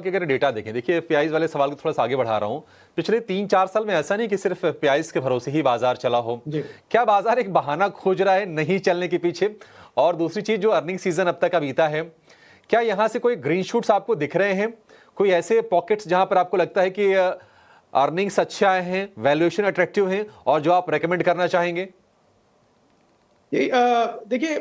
के अगर डेटा देखें, देखिए एफपीआईज वाले सवाल को थोड़ा सा आगे बढ़ा रहा हूं। पिछले 3-4 साल में ऐसा नहीं कि सिर्फ एफपीआईज के भरोसे ही बाजार चला हो। जी। क्या बाजार एक बहाना खोज रहा है नहीं चलने के पीछे? और दूसरी चीज, जो अर्निंग सीजन अब तक का बीता है, क्या यहां से कोई ग्रीन शूट्स आपको दिख रहे हैं? कोई ऐसे पॉकेट्स जहां पर आपको लगता है कि अर्निंग्स अच्छे आए हैं, वैल्यूएशन अट्रैक्टिव हैं और जो आप रेकमेंड करना चाहेंगे? देखिए,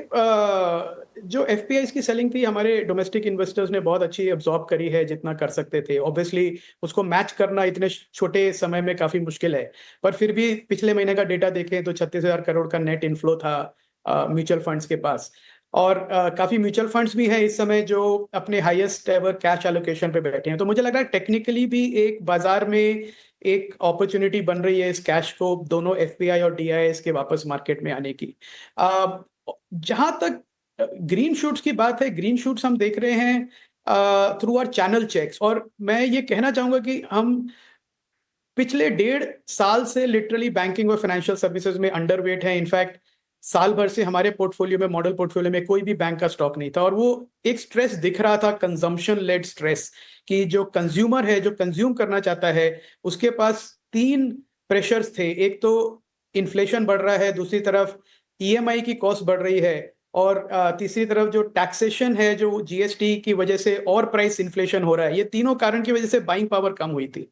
जो एफपीआईज की सेलिंग थी हमारे डोमेस्टिक इन्वेस्टर्स ने बहुत अच्छी अब्सॉर्ब करी है जितना कर सकते थे। ऑब्वियसली उसको मैच करना इतने छोटे समय में काफी मुश्किल है, पर फिर भी पिछले महीने का डेटा देखें तो 36,000 करोड़ का नेट इनफ्लो था म्यूचुअल फंड्स के पास। और काफी म्यूचुअल फंड्स भी हैं इस समय जो अपने हाईएस्ट एवर कैश एलोकेशन पे बैठे हैं। तो मुझे लग रहा है टेक्निकली भी एक बाजार में एक अपॉर्चुनिटी बन रही है इस कैश को दोनों एफपीआई और डीआईएस के वापस मार्केट में आने की। जहां तक ग्रीन शूट्स की बात है, ग्रीन शूट्स हम देख रहे हैं थ्रू आवर चैनल चेक्स। और मैं ये कहना चाहूंगा कि हम पिछले 1.5 साल से लिटरली बैंकिंग और फाइनेंशियल सर्विसेज में अंडरवेट है। इनफैक्ट साल भर से हमारे पोर्टफोलियो में, मॉडल पोर्टफोलियो में कोई भी बैंक का स्टॉक नहीं था। और वो एक स्ट्रेस दिख रहा था, कंजम्पशन लेड स्ट्रेस, कि जो कंज्यूमर है, जो कंज्यूम करना चाहता है, उसके पास 3 प्रेशर्स थे। एक तो इन्फ्लेशन बढ़ रहा है, दूसरी तरफ ईएमआई की कॉस्ट बढ़ रही है, और तीसरी तरफ जो टैक्सेशन है, जो जीएसटी की वजह से और प्राइस इन्फ्लेशन हो रहा है। ये तीनों कारण की वजह से बाइंग पावर कम हुई थी।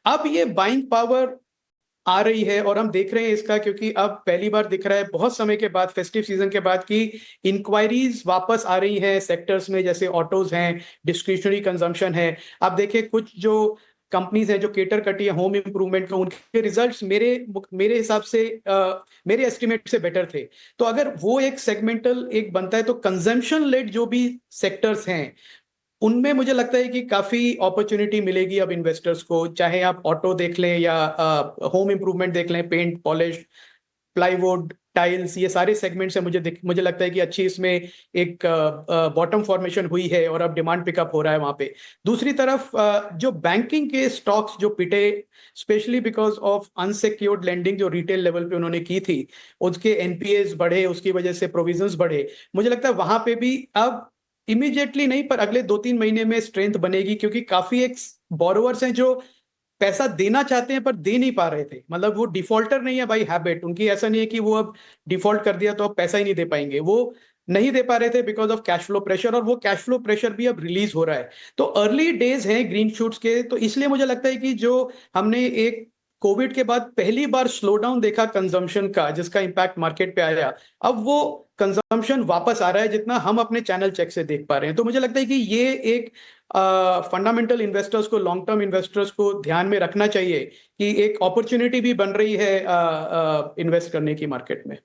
अब ये बाइंग पावर आ रही है और हम देख रहे हैं इसका, क्योंकि अब पहली बार दिख रहा है बहुत समय के बाद, फेस्टिव सीजन के बाद, की इंक्वायरीज वापस आ रही है सेक्टर्स में, जैसे ऑटोज हैं, डिस्क्रिशनरी कंजम्पशन है। आप देखिए कुछ जो कंपनीज है जो केटर करती है होम इंप्रूवमेंट का, उनके रिजल्ट्स मेरे हिसाब से मेरे एस्टिमेट से बेटर थे। तो अगर वो एक सेगमेंटल एक बनता है तो कंजम्पशन लेड जो भी सेक्टर्स हैं उनमें मुझे लगता है कि काफी अपॉर्चुनिटी मिलेगी अब इन्वेस्टर्स को। चाहे आप ऑटो देख लें या होम इंप्रूवमेंट देख लें, पेंट, पॉलिश, प्लाईवुड, टाइल्स, ये सारे सेगमेंट्स हैं। मुझे लगता है कि अच्छी इसमें एक बॉटम फॉर्मेशन हुई है और अब डिमांड पिकअप हो रहा है वहां पे। दूसरी तरफ जो बैंकिंग के स्टॉक्स जो पिटे, specially because of unsecured lending जो रिटेल लेवल पे उन्होंने की थी, उसके एनपीएस बढ़े, उसकी वजह से प्रोविजंस बढ़े। मुझे लगता है वहां पे भी अब इमीडिएटली नहीं, पर अगले 2-3 महीने में स्ट्रेंथ बनेगी, क्योंकि काफी एक बोरोवर्स हैं जो पैसा देना चाहते हैं पर दे नहीं पा रहे थे। मतलब वो डिफॉल्टर नहीं है बाई हैबिट, उनकी ऐसा नहीं है कि वो अब डिफॉल्ट कर दिया तो अब पैसा ही नहीं दे पाएंगे। वो नहीं दे पा रहे थे because of cash flow pressure, और वो कैश फ्लो प्रेशर भी अब रिलीज हो रहा है। तो अर्ली डेज हैं ग्रीन शूट्स के। तो इसलिए मुझे लगता है कि जो हमने एक कोविड के बाद पहली बार स्लो डाउन देखा कंजम्पशन का, जिसका इंपैक्ट मार्केट पे आया, अब वो कंजम्पशन वापस आ रहा है जितना हम अपने चैनल चेक से देख पा रहे हैं। तो मुझे लगता है कि ये एक फंडामेंटल इन्वेस्टर्स को, लॉन्ग टर्म इन्वेस्टर्स को ध्यान में रखना चाहिए कि एक अपॉर्चुनिटी भी बन रही है इन्वेस्ट करने की मार्केट में।